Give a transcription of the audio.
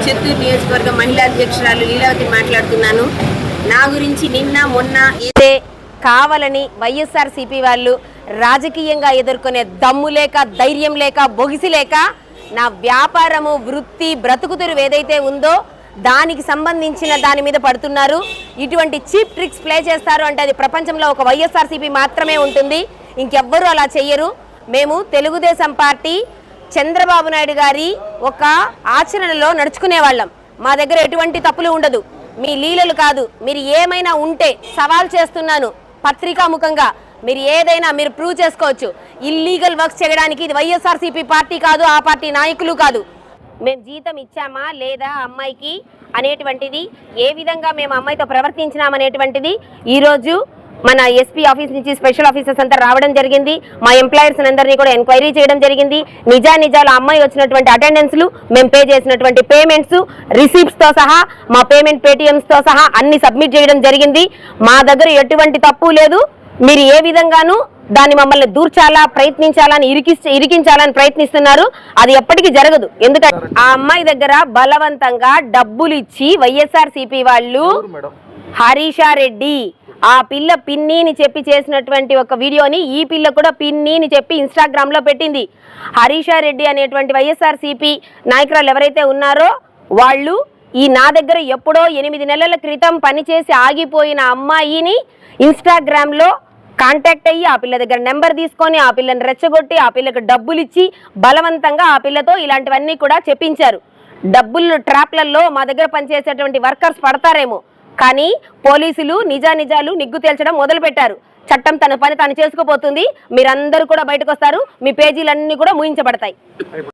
చిత్తూరు నియోజకవర్గ మహిళా అధ్యక్షురాలు లీలావతి మాట్లాడుతున్నాను. నా గురించి నిన్న మొన్న ఏదే కావాలని వైఎస్ఆర్సీపీ వాళ్ళు రాజకీయంగా ఎదుర్కొనే దమ్ము లేక, ధైర్యం లేక, బొగిసి లేక నా వ్యాపారము, వృత్తి, బ్రతుకుతెరువు ఏదైతే ఉందో దానికి సంబంధించిన దాని మీద పడుతున్నారు. ఇటువంటి చీప్ ట్రిక్స్ ప్లే చేస్తారు అంటే అది ప్రపంచంలో ఒక వైఎస్ఆర్సీపీ మాత్రమే ఉంటుంది, ఇంకెవ్వరూ అలా చెయ్యరు. మేము తెలుగుదేశం పార్టీ చంద్రబాబు నాయుడు గారి ఒక ఆచరణలో నడుచుకునే వాళ్ళం. మా దగ్గర ఎటువంటి తప్పులు ఉండదు. మీ లీలలు కాదు, మీరు ఏమైనా ఉంటే సవాల్ చేస్తున్నాను పత్రికాముఖంగా, మీరు ఏదైనా మీరు ప్రూవ్ చేసుకోవచ్చు. ఇల్లీగల్ వర్క్స్ చేయడానికి ఇది వైఎస్ఆర్సీపీ పార్టీ కాదు, ఆ పార్టీ నాయకులు కాదు. మేము జీతం ఇచ్చామా లేదా అమ్మాయికి అనేటువంటిది, ఏ విధంగా మేము అమ్మాయితో ప్రవర్తించినామనేటువంటిది ఈరోజు మన ఎస్పీ ఆఫీస్ నుంచి స్పెషల్ ఆఫీసర్స్ అంతా రావడం జరిగింది. మా ఎంప్లాయర్స్ అందరినీ కూడా ఎంక్వైరీ చేయడం జరిగింది. నిజాలు అమ్మాయి వచ్చినటువంటి అటెండెన్స్లు, మేము పే చేసినటువంటి పేమెంట్స్, రిసీప్ట్స్తో సహా, మా పేమెంట్ పేటిఎమ్స్తో సహా అన్ని సబ్మిట్ చేయడం జరిగింది. మా దగ్గర ఎటువంటి తప్పు లేదు. మీరు ఏ విధంగానూ దాన్ని మమ్మల్ని దూర్చాలా, ప్రయత్నించాలని, ఇరికించాలని ప్రయత్నిస్తున్నారు. అది ఎప్పటికీ జరగదు. ఎందుకంటే ఆ అమ్మాయి దగ్గర బలవంతంగా డబ్బులు ఇచ్చి వైఎస్ఆర్సీపీ వాళ్ళు హరీషారెడ్డి ఆ పిల్ల పిన్నిని చెప్పి చేసినటువంటి ఒక వీడియోని ఈ పిల్ల కూడా పిన్నిని చెప్పి ఇన్స్టాగ్రామ్లో పెట్టింది. హరీషారెడ్డి అనేటువంటి వైఎస్ఆర్సీపీ నాయకురాలు ఎవరైతే ఉన్నారో వాళ్ళు ఈ నా దగ్గర ఎప్పుడో 8 నెలల క్రితం పనిచేసి ఆగిపోయిన అమ్మాయిని ఇన్స్టాగ్రామ్లో కాంటాక్ట్ అయ్యి ఆ పిల్ల దగ్గర నెంబర్ తీసుకొని ఆ పిల్లని రెచ్చగొట్టి ఆ పిల్లకు డబ్బులు ఇచ్చి బలవంతంగా ఆ పిల్లతో ఇలాంటివన్నీ కూడా చెప్పించారు. డబ్బులు ట్రాప్లలో మా దగ్గర పనిచేసేటువంటి వర్కర్స్ పడతారేమో, కానీ పోలీసులు నిజాలు నిగ్గు తేల్చడం మొదలుపెట్టారు. చట్టం తన పని తాను చేసుకుపోతుంది. మీరందరూ కూడా బయటకు వస్తారు, మీ పేజీలన్నీ కూడా ముయించబడతాయి.